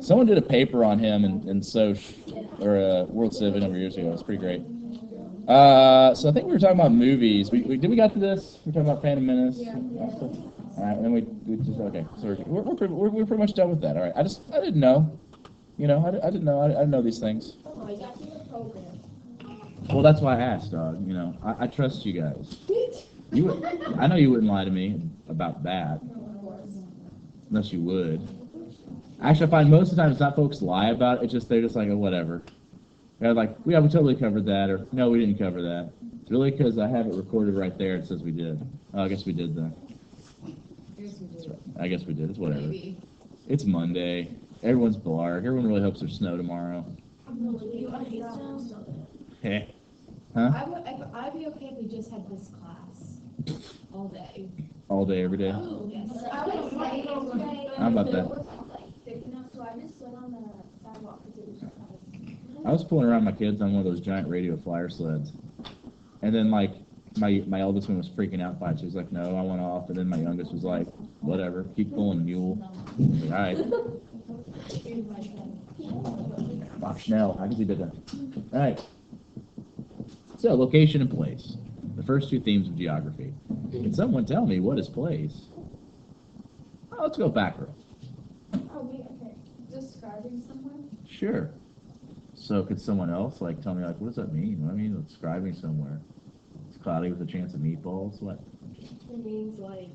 Someone did a paper on him in Soch, or World Civ a number of years ago. It's pretty great. So I think we were talking about movies. Did we got to this? We were talking about Phantom Menace. Yeah. All right, and then we just okay. So we're pretty much done with that. All right. I didn't know. You know, I didn't know. I didn't know these things. Oh, I got you the program. Well, that's why I asked, dog. You know, I trust you guys. I know you wouldn't lie to me about that, unless you would. Actually, I find most of the time it's not folks lie about it. It's just they're just like, oh, whatever. They're like, yeah, we totally covered that, or no, we didn't cover that. It's really because I have it recorded right there. It says we did. Oh, I guess we did then. I guess we did. It's whatever. Maybe. It's Monday. Everyone's blarg. Everyone really hopes there's snow tomorrow. Heh. Huh? I'd be okay if we just had this class all day. All day, every day. Oh, yes. How about that? So I just stood on the sidewalk because it was just I was pulling around my kids on one of those giant radio flyer sleds, and then like my eldest one was freaking out by it. She was like, "No, I want off." And then my youngest was like, "Whatever, keep pulling, mule." I was like, all right. Bob Schnell, I guess he did that. All right. So, location and place. The first two themes of geography. Can someone tell me what is place? Oh, let's go backwards. Oh, wait, okay. Describing someone? Sure. So could someone else like tell me like what does that mean? What do I mean describing somewhere? It's cloudy with a chance of meatballs. What? It means like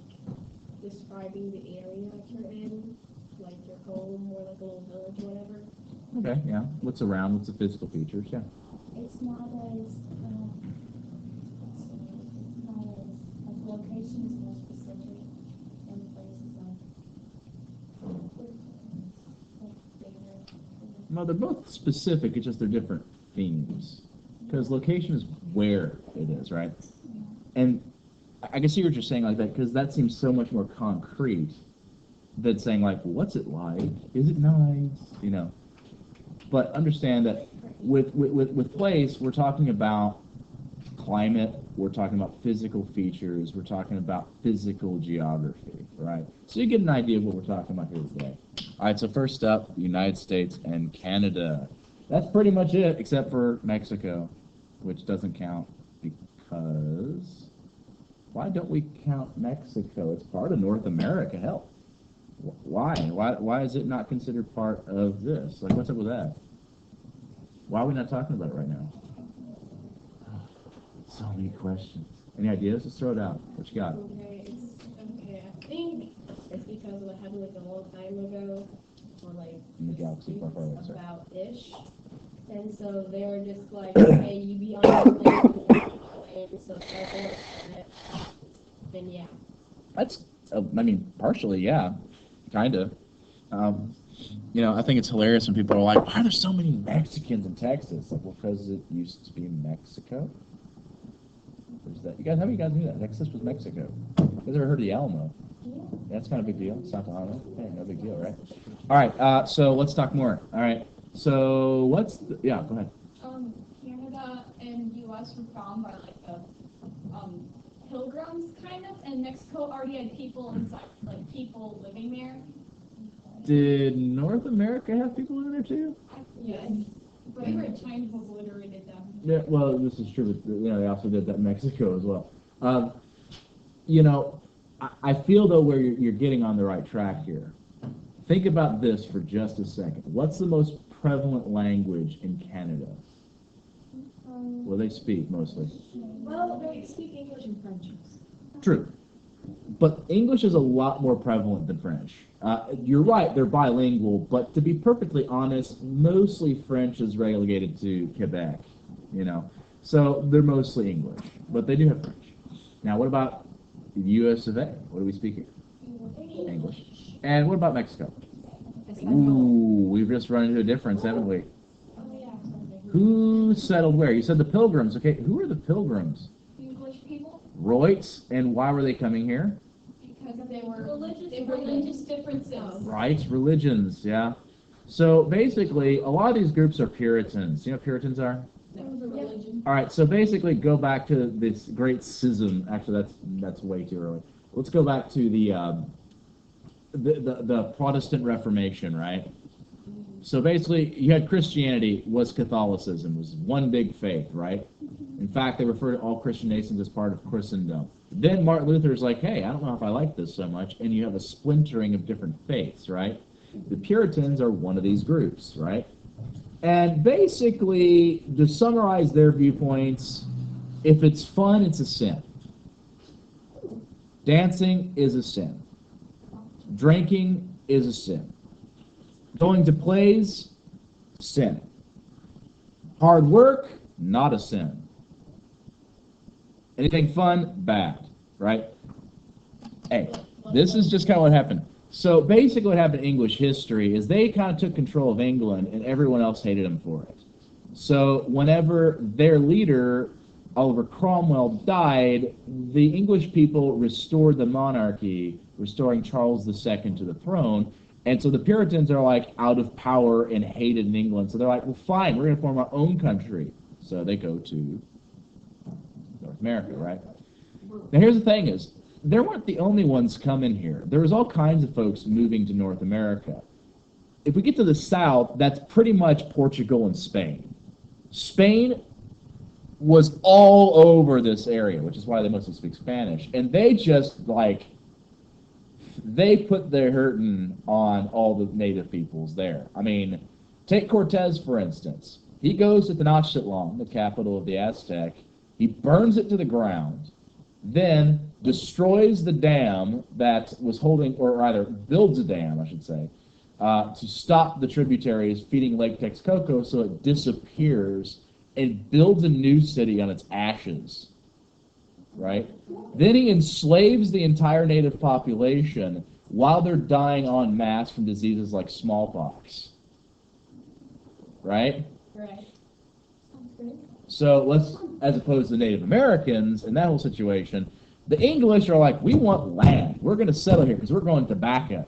describing the area that you're in, like your home or like a little village or whatever. Okay, yeah. What's around? What's the physical features? Yeah. It's not as, location is more specific and places like bigger. No, they're both specific. It's just they're different themes. Because location is where it is, right? And I can see what you're saying like that because that seems so much more concrete than saying like, what's it like? Is it nice? You know. But understand that with place, we're talking about climate, we're talking about physical features, we're talking about physical geography, right? So you get an idea of what we're talking about here today. All right, so first up, the United States and Canada. That's pretty much it, except for Mexico, which doesn't count because... Why don't we count Mexico? It's part of North America, hell. Why? Why is it not considered part of this? Like, what's up with that? Why are we not talking about it right now? So many questions. Any ideas? Just throw it out. What you got? Okay, I think it's because it happened like a long time ago, or like In the galaxy far, far away, sorry. about-ish. And so they were just like, hey, you be on your thing, and so then yeah. That's, I mean, partially, yeah. Kind of. You know, I think it's hilarious when people are like, why are there so many Mexicans in Texas? Like, well, because it used to be Mexico. There's that. How many of you guys knew that? Texas was Mexico. You guys ever heard of the Alamo? Yeah, that's kind of a big deal. Santa Ana. Hey, no big deal, right? All right, so let's talk more. All right. So yeah, go ahead. Canada and U.S. were found by like the pilgrims, kind of, and Mexico already had people inside, like people living there. Did North America have people in there too? Yes, but I heard China obliterated them. Yeah, well, this is true, but you know, they also did that in Mexico as well. You know, I feel though where you're getting on the right track here. Think about this for just a second. What's the most prevalent language in Canada? Well, they speak mostly. Well, they speak English and French. True. But English is a lot more prevalent than French. You're right, they're bilingual, but to be perfectly honest, mostly French is relegated to Quebec, you know. So they're mostly English, but they do have French. Now, what about the U.S. of A? What do we speak here? English. And what about Mexico? Ooh, we've just run into a difference, haven't we? Who settled where? You said the Pilgrims. Okay, who are the Pilgrims? English people, Right. And why were they coming here? because they were religious differences. Right, religions, yeah. So basically, a lot of these groups are Puritans. You know what Puritans are? That was a religion. All right, so basically go back to this great schism. Actually, that's way too early. Let's go back to the Protestant Reformation, right? So basically, you had Christianity was Catholicism, was one big faith, right? In fact, they refer to all Christian nations as part of Christendom. Then Martin Luther's like, hey, I don't know if I like this so much, and you have a splintering of different faiths, right? The Puritans are one of these groups, right? And basically, to summarize their viewpoints, if it's fun, it's a sin. Dancing is a sin. Drinking is a sin. Going to plays, sin. Hard work, not a sin. Anything fun, bad, right? Hey, this is just kind of what happened. So basically what happened in English history is they kind of took control of England and everyone else hated them for it. So whenever their leader, Oliver Cromwell, died, the English people restored the monarchy, restoring Charles II to the throne. And so the Puritans are like out of power and hated in England. So they're like, well, fine, we're going to form our own country. So they go to North America, right? Now here's the thing is, there weren't the only ones coming here. There was all kinds of folks moving to North America. If we get to the south, that's pretty much Portugal and Spain. Spain was all over this area, which is why they mostly speak Spanish. And they just, like, they put their hurting on all the native peoples there. I mean, take Cortez, for instance. He goes to Tenochtitlan, the capital of the Aztec. He burns it to the ground, then destroys the dam that was holding, or rather builds a dam, I should say, to stop the tributaries feeding Lake Texcoco so it disappears, and builds a new city on its ashes, right? Then he enslaves the entire native population while they're dying en masse from diseases like smallpox, right? Right. So let's, as opposed to Native Americans in that whole situation, the English are like, we want land. We're going to settle here because we're growing tobacco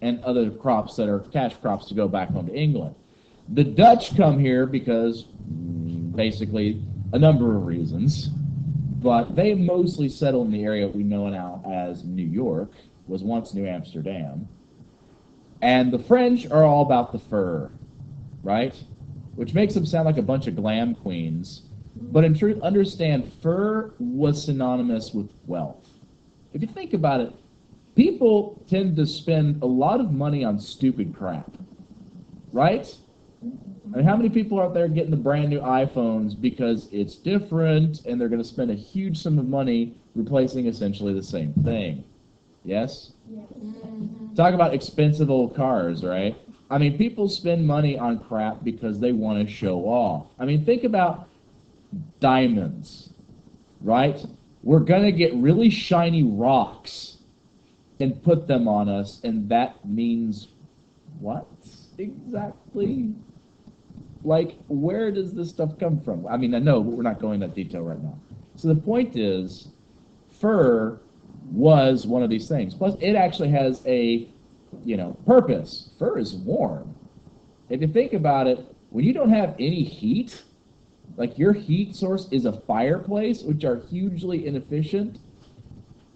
and other crops that are cash crops to go back home to England. The Dutch come here because basically a number of reasons, but they mostly settle in the area we know now as New York, was once New Amsterdam. And the French are all about the fur, right? Which makes them sound like a bunch of glam queens. But in truth, understand, fur was synonymous with wealth. If you think about it, people tend to spend a lot of money on stupid crap, right? I mean, how many people are out there getting the brand new iPhones because it's different and they're going to spend a huge sum of money replacing essentially the same thing? Yes? Talk about expensive old cars, right? I mean, people spend money on crap because they want to show off. I mean, think about diamonds, right? We're going to get really shiny rocks and put them on us, and that means what exactly? Like, where does this stuff come from? I mean, I know, but we're not going into that detail right now. So the point is, fur was one of these things. Plus, it actually has a, purpose. Fur is warm. If you think about it, when you don't have any heat, like your heat source is a fireplace, which are hugely inefficient,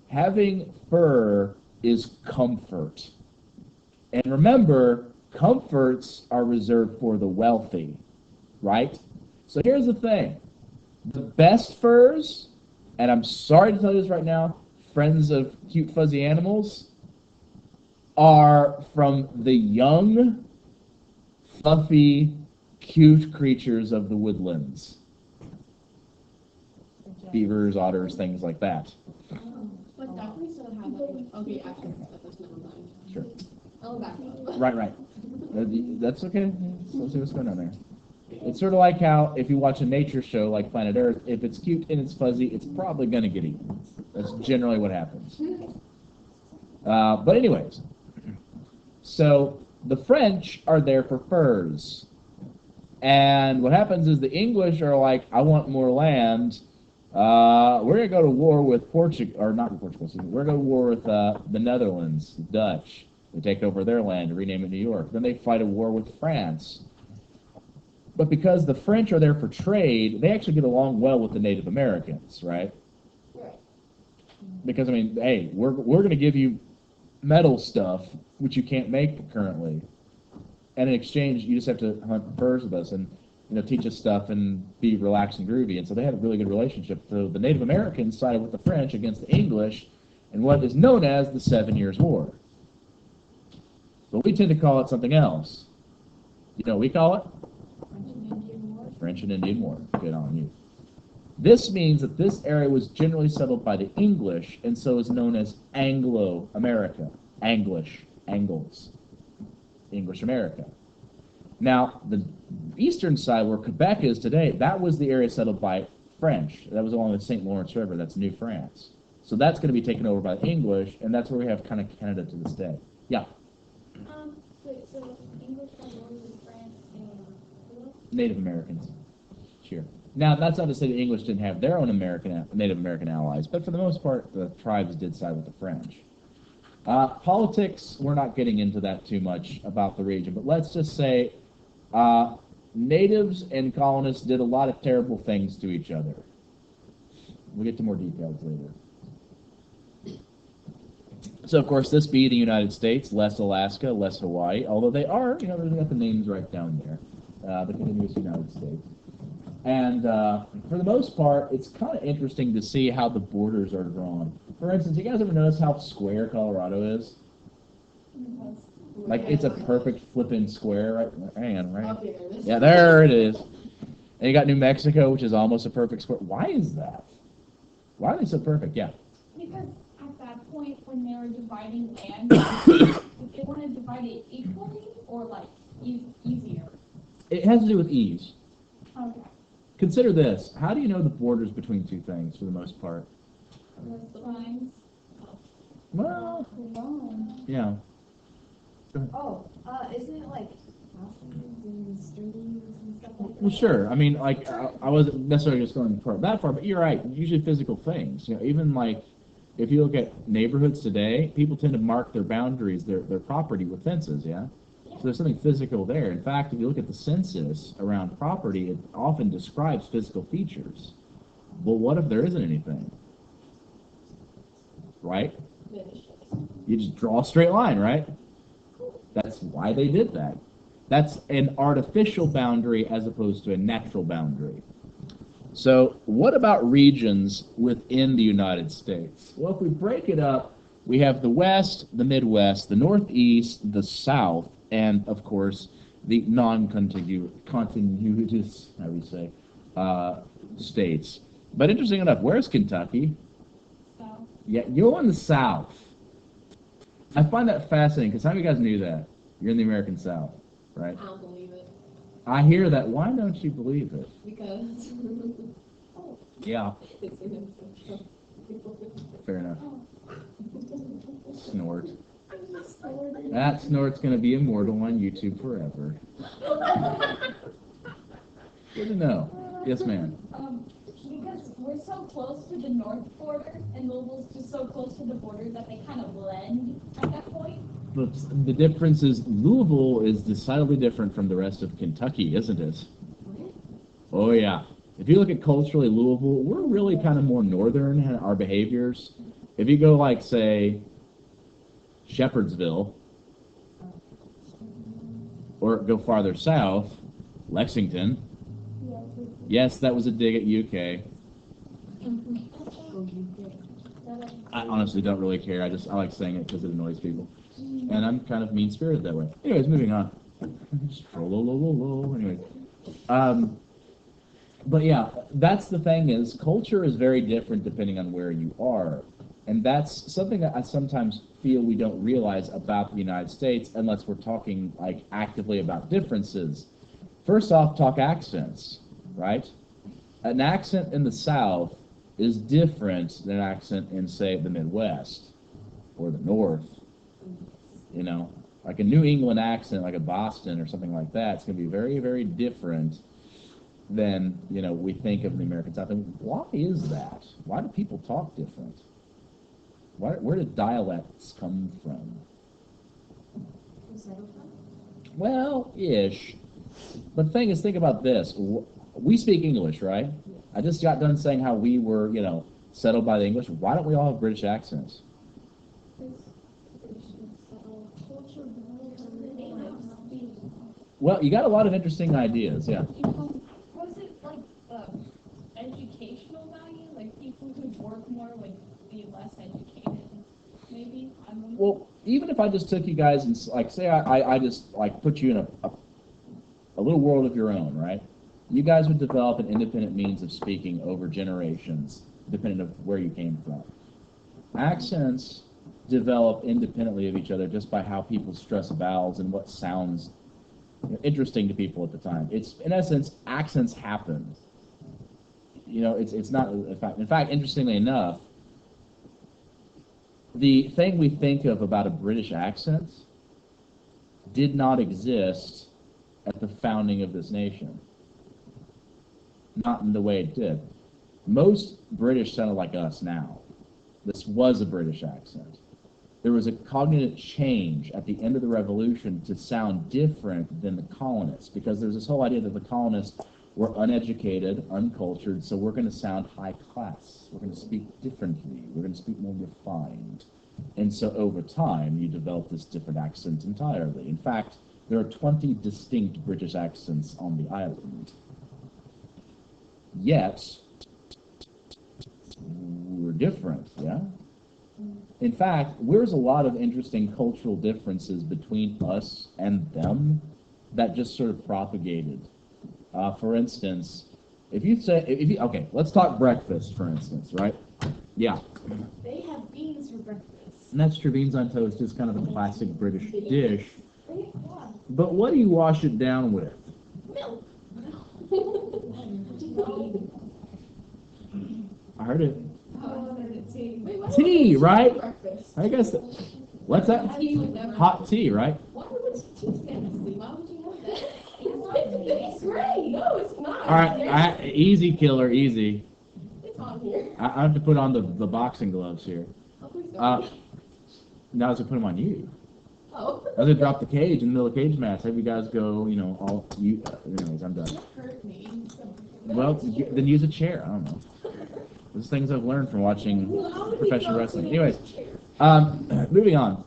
having fur is comfort. And remember, comforts are reserved for the wealthy, right? So here's the thing. The best furs, and I'm sorry to tell you this right now, friends of cute fuzzy animals, are from the young, fluffy, cute creatures of the woodlands. Beavers, otters, things like that. But that we still have like, okay, after that, that's never mind. Sure. I'll back up. Right. That's okay. Let's see what's going on there. It's sort of like how if you watch a nature show like Planet Earth, if it's cute and it's fuzzy, it's probably going to get eaten. That's generally what happens. But anyways, so the French are there for furs. And what happens is the English are like, I want more land. We're going to go to war with Portugal, or not Portugal, we're going to go to war with the Netherlands, the Dutch. They take over their land and rename it New York. Then they fight a war with France. But because the French are there for trade, they actually get along well with the Native Americans, right? Right. Because, I mean, hey, we're going to give you metal stuff, which you can't make currently. and in exchange, you just have to hunt furs with us and teach us stuff and be relaxed and groovy. And so they had a really good relationship. So the Native Americans sided with the French against the English in what is known as the 7 Years' War. But we tend to call it something else. You know what we call it? French and Indian War. Good on you. This means that this area was generally settled by the English, and so is known as Anglo-America. Angles. English America. Now, the eastern side, where Quebec is today, that was the area settled by French. That was along the St. Lawrence River. That's New France. So that's going to be taken over by the English, and that's where we have kind of Canada to this day. Yeah. So English had wars in France and who else? Native Americans. Sure. Now, that's not to say the English didn't have their own Native American allies, but for the most part, the tribes did side with the French. Politics, we're not getting into that too much about the region, but let's just say natives and colonists did a lot of terrible things to each other. We'll get to more details later. So, of course, this be the United States, less Alaska, less Hawaii, although they are, they've got the names right down there, the continuous United States. And for the most part, it's kind of interesting to see how the borders are drawn. For instance, you guys ever notice how square Colorado is? Like, it's a perfect flipping square, right? Hang on, right? Yeah, there it is. And you got New Mexico, which is almost a perfect square. Why is that? Why are they so perfect? Yeah. Because at that point, when they were dividing land, they want to divide it equally or like easier. It has to do with ease. Okay. Consider this. How do you know the borders between two things for the most part? The lines. Well, yeah. Oh, isn't it like mountains and streams and stuff like that? Well, sure. I mean, like, I wasn't necessarily just going that far, but you're right. Usually physical things. Even like, if you look at neighborhoods today, people tend to mark their boundaries, their property with fences, yeah? So there's something physical there. In fact, if you look at the census around property, it often describes physical features. Well, what if there isn't anything? Right? You just draw a straight line, right? That's why they did that. That's an artificial boundary as opposed to a natural boundary. So what about regions within the United States? Well, if we break it up, we have the West, the Midwest, the Northeast, the South, and, of course, the non-contiguous, how do you say, states. But interesting enough, where's Kentucky? South. Yeah, you're in the South. I find that fascinating, because how many of you guys knew that? You're in the American South, right? I don't believe it. I hear that. Why don't you believe it? Because Yeah, it's in fair enough. Snort. That snort's going to be immortal on YouTube forever. Good to know. Yes, ma'am. Because we're so close to the north border, and Louisville's just so close to the border that they kind of blend at that point. But the difference is Louisville is decidedly different from the rest of Kentucky, isn't it? Oh, yeah. If you look at culturally Louisville, we're really kind of more northern in our behaviors. If you go like, say, Shepherdsville, or go farther south, Lexington. Yes, that was a dig at UK. I honestly don't really care. I like saying it because it annoys people. And I'm kind of mean-spirited that way. Anyways, moving on. Anyways. But yeah, that's the thing is, culture is very different depending on where you are. And that's something that I sometimes feel we don't realize about the United States unless we're talking like actively about differences. First off, talk accents, right? An accent in the South is different than an accent in, say, the Midwest or the North. You know, like a New England accent, like a Boston or something like that, it's going to be very, very different than, we think of the American South. And why is that? Why do people talk different? Where did dialects come from? Well, ish. But the thing is, think about this. We speak English, right? I just got done saying how we were, settled by the English. Why don't we all have British accents? Well, you got a lot of interesting ideas, yeah. Was it like educational value? Like people who work more would be less educated, maybe? I don't know. Well, even if I just took you guys and like say I just like put you in a little world of your own, right? You guys would develop an independent means of speaking over generations, depending on where you came from. Accents develop independently of each other just by how people stress vowels and what sounds interesting to people at the time. It's in essence, accents happen. It's not in fact, interestingly enough, the thing we think of about a British accent did not exist at the founding of this nation. Not in the way it did. Most British sounded like us now. This was a British accent. There was a cognitive change at the end of the Revolution to sound different than the colonists, because there's this whole idea that the colonists were uneducated, uncultured, so we're going to sound high class. We're going to speak differently. We're going to speak more refined. And so over time, you develop this different accent entirely. In fact, there are 20 distinct British accents on the island. Yet, we're different, yeah? In fact, there's a lot of interesting cultural differences between us and them that just sort of propagated. For instance, okay, let's talk breakfast, for instance, right? Yeah. They have beans for breakfast. And that's true, beans on toast is kind of a classic British dish. Yeah. But what do you wash it down with? Milk. I heard it. Wait, what Tea, right? breakfast? I guess. What's that? Tea with never. Hot tea, right? Why would tea fancy? Why would you have that? It's great. No, it's not. All right, easy, killer, easy. It's on here. I have to put on the boxing gloves here. Oh, please don't. Now I was gonna put them on you. Oh. I was gonna drop the cage in the middle of cage match. Have you guys go, all you. Anyways, I'm done. Hurt me. Well, then use a chair. I don't know. There's things I've learned from watching professional wrestling. Anyways, moving on.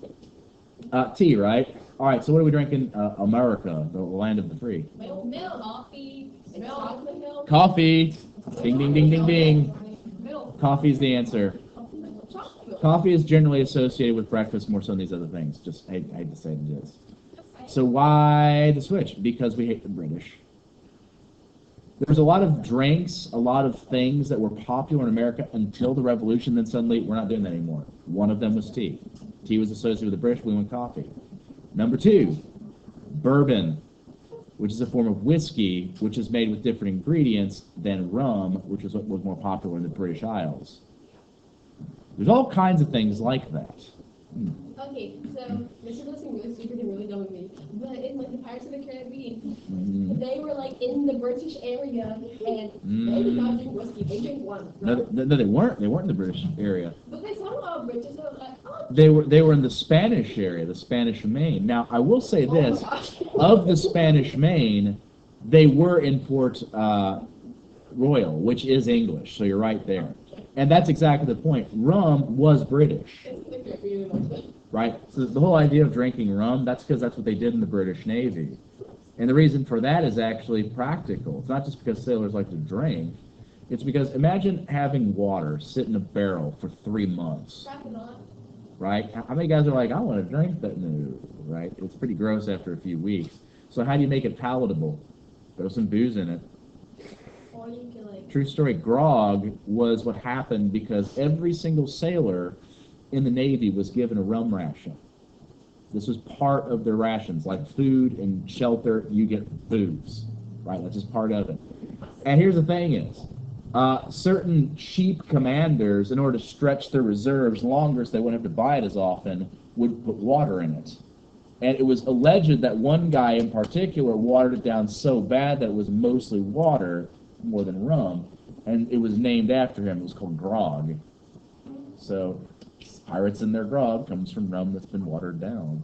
Tea, right? All right. So what are we drinking? America, the land of the free. Milk. Coffee. Chocolate milk. Coffee. Ding, ding, ding, ding, ding. Milk. Coffee's the answer. Chocolate milk. Coffee is generally associated with breakfast more so than these other things. Just I hate to say it is. So why the switch? Because we hate the British. There's a lot of drinks, a lot of things that were popular in America until the Revolution, then suddenly we're not doing that anymore. One of them was tea. Tea was associated with the British, we went coffee. Number 2, bourbon, which is a form of whiskey, which is made with different ingredients than rum, which is what was more popular in the British Isles. There's all kinds of things like that. Okay, so this is listening really stupid and really dumb of me, but in like the Pirates of the Caribbean, they were like in the British area and they did not drink whiskey. They drank wine. No, they weren't. They weren't in the British area. But they sound all British. So I was like, oh. They were in the Spanish area, the Spanish Main. Now I will say this: of the Spanish Main, they were in Port Royal, which is English. So you're right there, and that's exactly the point. Rum was British. Right? So the whole idea of drinking rum, that's because that's what they did in the British Navy. And the reason for that is actually practical. It's not just because sailors like to drink. It's because imagine having water sit in a barrel for 3 months. Right? How many guys are like, I want to drink that? No, right? It's pretty gross after a few weeks. So how do you make it palatable? Throw some booze in it. Or you can like. True story, grog was what happened because every single sailor in the Navy was given a rum ration. This was part of their rations, like food and shelter, you get booze, right? That's just part of it. And here's the thing is, certain cheap commanders, in order to stretch their reserves longer so they wouldn't have to buy it as often, would put water in it. And it was alleged that one guy in particular watered it down so bad that it was mostly water, more than rum, and it was named after him. It was called grog. So pirates and their grog comes from rum that's been watered down.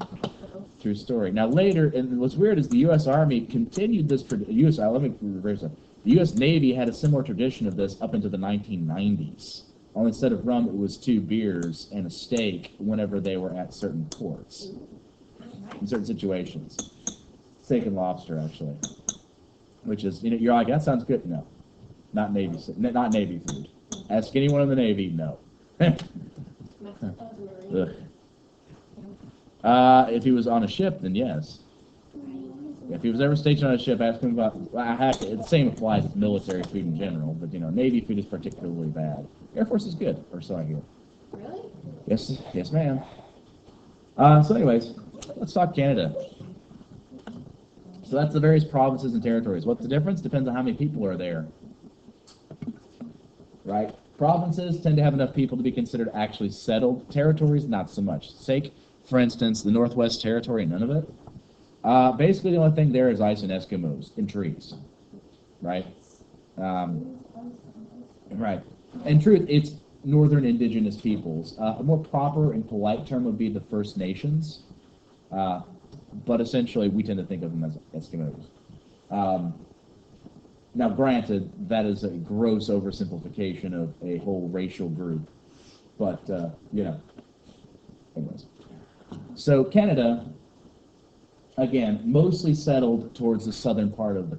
True story. Now later, and what's weird is the U.S. Army continued this. Let me reverse that. The U.S. Navy had a similar tradition of this up into the 1990s. Only instead of rum, it was 2 beers and a steak whenever they were at certain ports, in certain situations. Steak and lobster, actually. Which is, you're like, that sounds good. No, not not Navy food. Ask anyone in the Navy, no. Ugh. If he was on a ship, then yes. If he was ever stationed on a ship, ask him about. The same applies to military food in general, but Navy food is particularly bad. Air Force is good, or so I hear. Really? Yes, ma'am. So, anyways, let's talk Canada. So that's the various provinces and territories. What's the difference? Depends on how many people are there. Right? Provinces tend to have enough people to be considered actually settled. Territories, not so much. For instance, the Northwest Territory, none of it. Basically, the only thing there is ice and Eskimos and trees. Right? Right. In truth, it's northern indigenous peoples. A more proper and polite term would be the First Nations. But essentially, we tend to think of them as Eskimos. Now, granted, that is a gross oversimplification of a whole racial group. But, anyways. So, Canada, again, mostly settled towards the southern part of the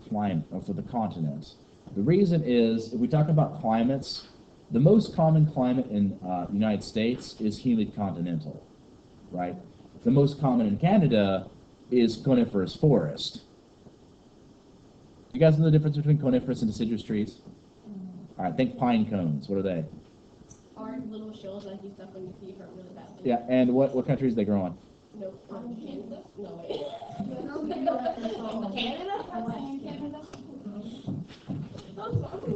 continent. The reason is, if we talk about climates, the most common climate in the United States is humid continental, right? The most common in Canada is coniferous forest. You guys know the difference between coniferous and deciduous trees? All right, think pine cones. What are they? Hard little shells like you stuff when your feet hurt really badly. Yeah, and what countries do they grow on? No, Canada? No, wait. Canada?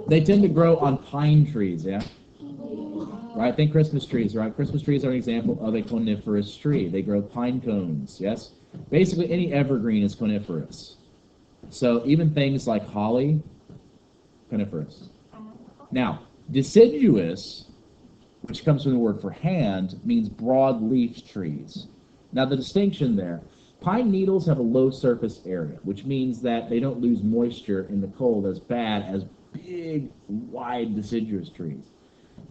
They tend to grow on pine trees, yeah? Right, think Christmas trees, right? Christmas trees are an example of a coniferous tree. They grow pine cones, yes? Basically, any evergreen is coniferous. So even things like holly, coniferous. Now, deciduous, which comes from the word for hand, means broad-leafed trees. Now, the distinction there, pine needles have a low surface area, which means that they don't lose moisture in the cold as bad as big, wide deciduous trees.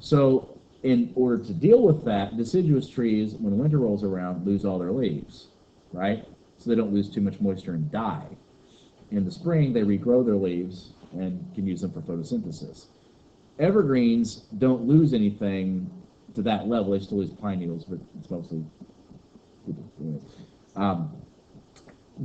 So, in order to deal with that, deciduous trees, when winter rolls around, lose all their leaves, right? So they don't lose too much moisture and die. In the spring, they regrow their leaves and can use them for photosynthesis. Evergreens don't lose anything to that level. They still lose pine needles, but it's mostly...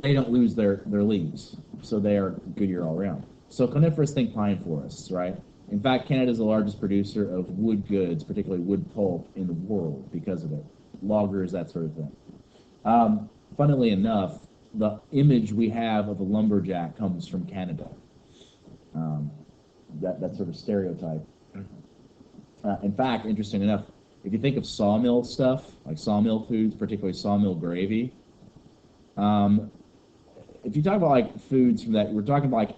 they don't lose their leaves, so they are good year all around. So coniferous, think pine forests, right? In fact, Canada is the largest producer of wood goods, particularly wood pulp, in the world because of it. Loggers, that sort of thing. Funnily enough, the image we have of a lumberjack comes from Canada. That sort of stereotype. In fact, interesting enough, if you think of sawmill stuff, like sawmill foods, particularly sawmill gravy, if you talk about like foods from that, we're talking about like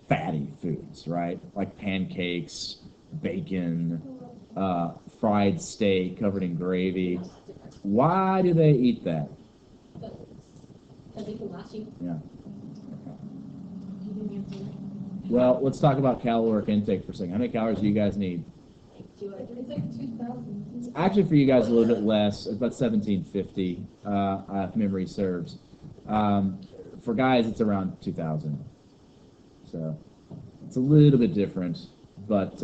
fatty foods, right? Like pancakes, bacon, fried steak covered in gravy. Why do they eat that? Because it can last you. Yeah. Well, let's talk about caloric intake for a second. How many calories do you guys need? It's like 2,000. Actually, for you guys, a little bit less. It's about 1,750, if memory serves. For guys, it's around 2,000. So it's a little bit different, but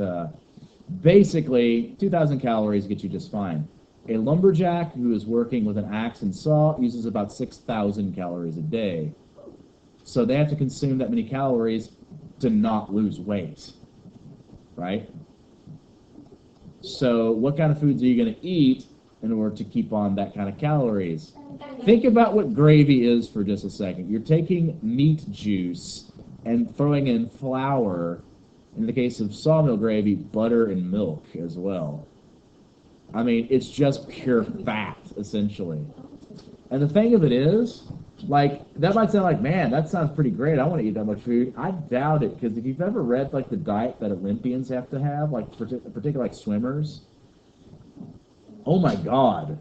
basically, 2,000 calories get you just fine. A lumberjack who is working with an axe and saw uses about 6,000 calories a day. So they have to consume that many calories to not lose weight, right? So what kind of foods are you going to eat in order to keep on that kind of calories? Think about what gravy is for just a second. You're taking meat juice and throwing in flour, in the case of sawmill gravy, butter and milk as well. I mean, it's just pure fat, essentially. And the thing of it is, like, that might sound like, man, that sounds pretty great. I want to eat that much food. I doubt it, because if you've ever read, like, the diet that Olympians have to have, like, particularly like swimmers, oh my God.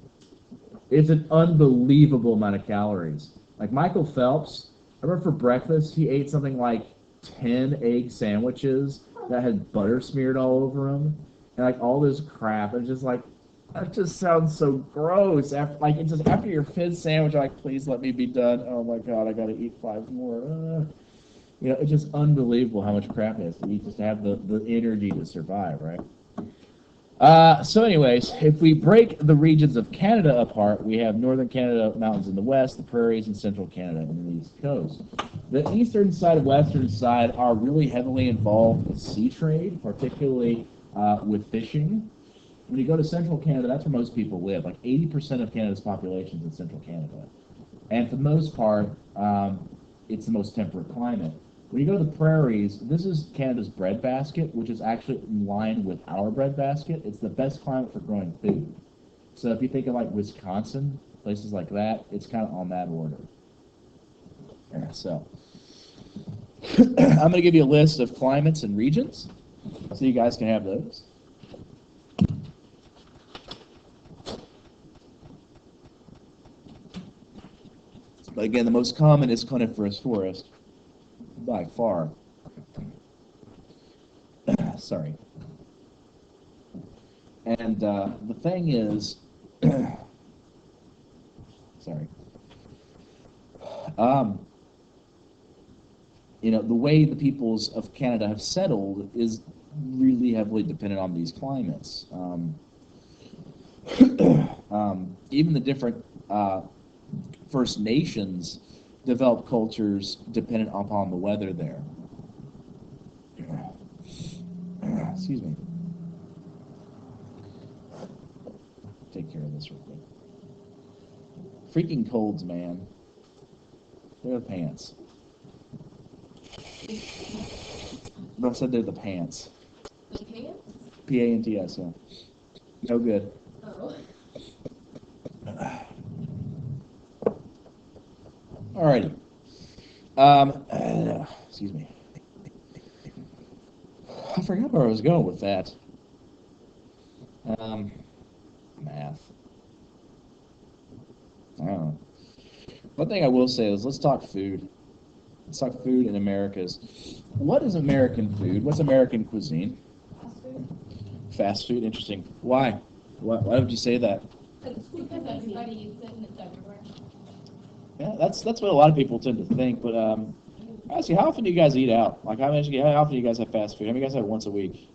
It's an unbelievable amount of calories. Like, Michael Phelps, I remember for breakfast, he ate something like 10 egg sandwiches that had butter smeared all over them, and, like, all this crap. It's just like, That just sounds so gross. After, like, it's just after your fizz sandwich, you're like, please let me be done. Oh my god, I gotta eat 5 more. You know, it's just unbelievable how much crap it is to eat just to have the energy to survive, right? So anyways, if we break the regions of Canada apart, we have northern Canada mountains in the west, the prairies, and central Canada in the east coast. The eastern side and western side are really heavily involved with sea trade, particularly with fishing. When you go to central Canada, that's where most people live. Like 80% of Canada's population is in central Canada. And for the most part, it's the most temperate climate. When you go to the prairies, this is Canada's breadbasket, which is actually in line with our breadbasket. It's the best climate for growing food. So if you think of like Wisconsin, places like that, it's kind of on that order. Yeah, so I'm going to give you a list of climates and regions, so you guys can have those. But again, the most common is coniferous forest, by far. Sorry. And the thing is, sorry. You know, the way the peoples of Canada have settled is really heavily dependent on these climates. Even the different First Nations develop cultures dependent upon the weather there. Excuse me. Take care of this real quick. Freaking colds, man. They're the pants. No, I said they're the pants. The pants? P-A-N-T-S, yeah. No good. Oh. Alrighty. Excuse me. I forgot where I was going with that. Math. I don't know. One thing I will say is let's talk food. Let's talk food in Americas. What is American food? What's American cuisine? Fast food. Fast food? Interesting. Why? Why would you say that? Because everybody eats it and it's everywhere. Yeah, that's what a lot of people tend to think. But actually, how often do you guys eat out? Like, how often do you guys have fast food? How many of you guys have once a week,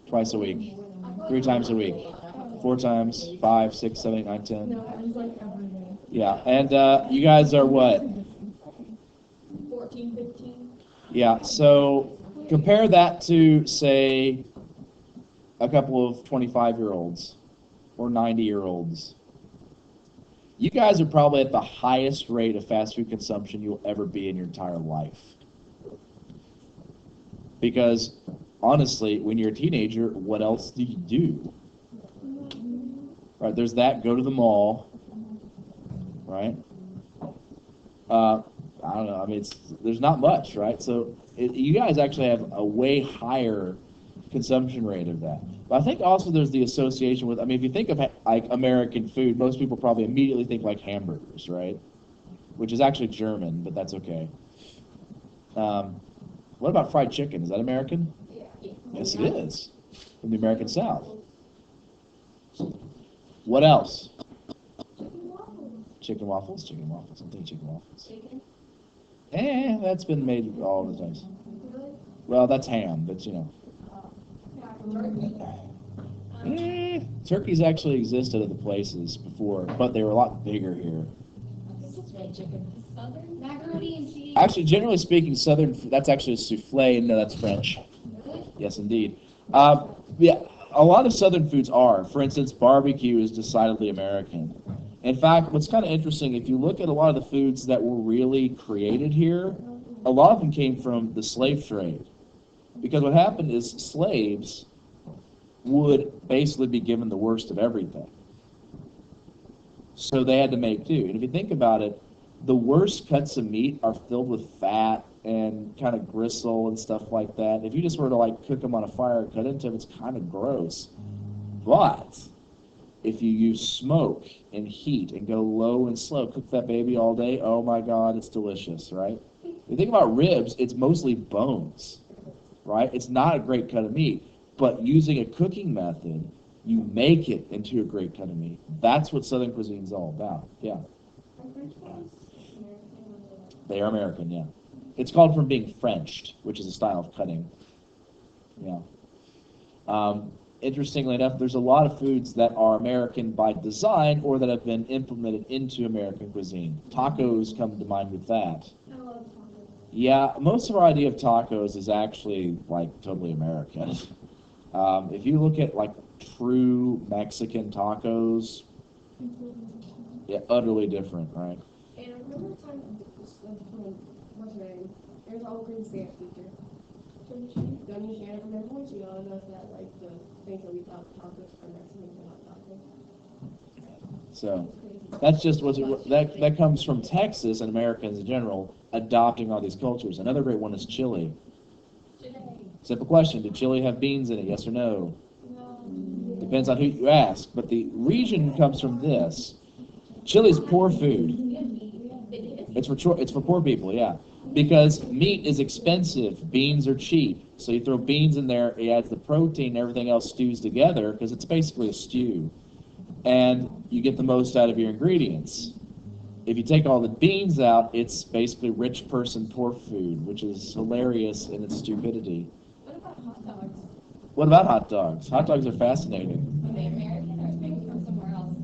twice a week, 3 times a week, 4 times, 5, 6, 7, 8, 9, 10? No, it was like every day. Yeah, and you guys are what? 14, 15. Yeah, so compare that to, say, a couple of 25-year-olds or 90-year-olds. You guys are probably at the highest rate of fast food consumption you'll ever be in your entire life. Because, honestly, when you're a teenager, what else do you do? Right, there's that, go to the mall, right? I don't know, I mean, there's not much, right? So you guys actually have a way higher consumption rate of that. But I think also there's the association with, I mean, if you think of like American food, most people probably immediately think like hamburgers, right? Which is actually German, but that's okay. What about fried chicken? Is that American? Yeah. Yes, it is. From the American South. What else? Chicken waffles. Chicken waffles. I'm thinking chicken waffles. Chicken? That's been made all the times. Really? Well, that's ham, but you know. Turkey? Turkeys actually existed other places before, but they were a lot bigger here. This is red chicken. Southern? Macaroni and cheese. Actually, generally speaking, Southern, that's actually a souffle. No, that's French. Really? Yes, indeed. Yeah, a lot of Southern foods are. For instance, barbecue is decidedly American. In fact, what's kind of interesting, if you look at a lot of the foods that were really created here, a lot of them came from the slave trade. Because what happened is slaves would basically be given the worst of everything. So they had to make do. And if you think about it, the worst cuts of meat are filled with fat and kind of gristle and stuff like that. If you just were to like cook them on a fire and cut into them, it's kind of gross. But if you use smoke and heat and go low and slow, cook that baby all day, oh my God, it's delicious, right? If you think about ribs, it's mostly bones, right? It's not a great cut of meat, but using a cooking method You make it into a great cut of meat. That's what Southern cuisine is all about. Yeah, they are American. Yeah, it's called from being Frenched, which is a style of cutting. Yeah. Interestingly enough, there's a lot of foods that are American by design or that have been implemented into American cuisine. Tacos come to mind with that. I love tacos. Yeah, most of our idea of tacos is actually like totally American. If you look at like true Mexican tacos, yeah, utterly different, right? And I remember the time, what's her name? There's all green dance teacher. Don't you share remember when she yelled at us that like the things that we thought tacos for Mexicans are not tacos? So that's just that comes from Texas and Americans in general adopting all these cultures. Another great one is chili. Simple question: did chili have beans in it? Yes or no? Depends on who you ask. But the region comes from this. Chili's poor food. It's for poor people, yeah. Because meat is expensive, beans are cheap. So you throw beans in there, it adds the protein, everything else stews together because it's basically a stew. And you get the most out of your ingredients. If you take all the beans out, it's basically rich person poor food, which is hilarious in its stupidity. What about hot dogs? What about hot dogs? Hot dogs are fascinating. Are they American or maybe from somewhere else?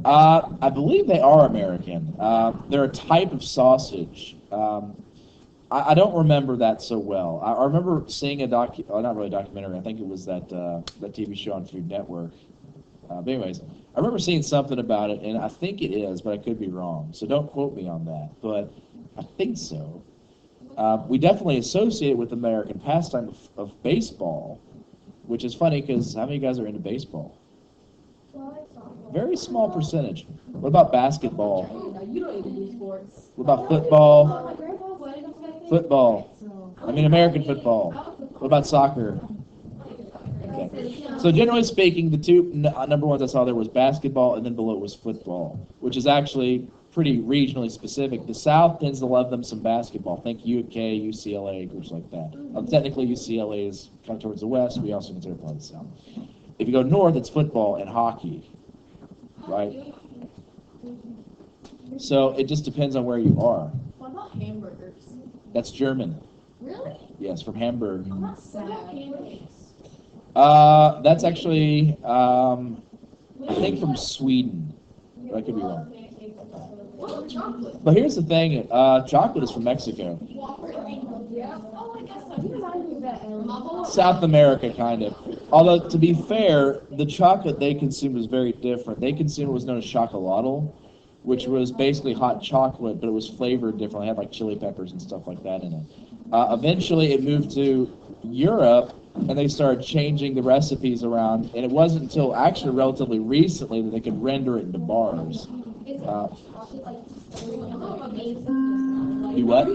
I believe they are American. They're a type of sausage. I don't remember that so well. I remember seeing not really a documentary. I think it was that TV show on Food Network. But anyways, I remember seeing something about it, and I think it is, but I could be wrong. So don't quote me on that. But I think so. We definitely associate it with American pastime of baseball, which is funny because how many guys are into baseball? Very small percentage. What about basketball? You don't even do sports. What about football? My grandpa played it. Football. I mean American football. What about soccer? Okay. So generally speaking, the two number ones I saw there was basketball, and then below it was football, which is actually pretty regionally specific. The South tends to love them some basketball. Think UK, UCLA, groups like that. Technically, UCLA is kind of towards the west. We also consider part of the South. If you go north, it's football and hockey, right? So it just depends on where you are. What about hamburgers? That's German. Really? Yes, from Hamburg. I'm not sad. That's actually, I think from Sweden. But I could be wrong. What about chocolate? But here's the thing, chocolate is from Mexico. Yeah. Oh, I guess so. Because I knew that. South America, kind of. Although, to be fair, the chocolate they consumed was very different. They consumed what was known as chocolatl, which was basically hot chocolate, but it was flavored differently. It had like chili peppers and stuff like that in it. Eventually, it moved to Europe, and they started changing the recipes around, and it wasn't until actually relatively recently that they could render it into bars. You what?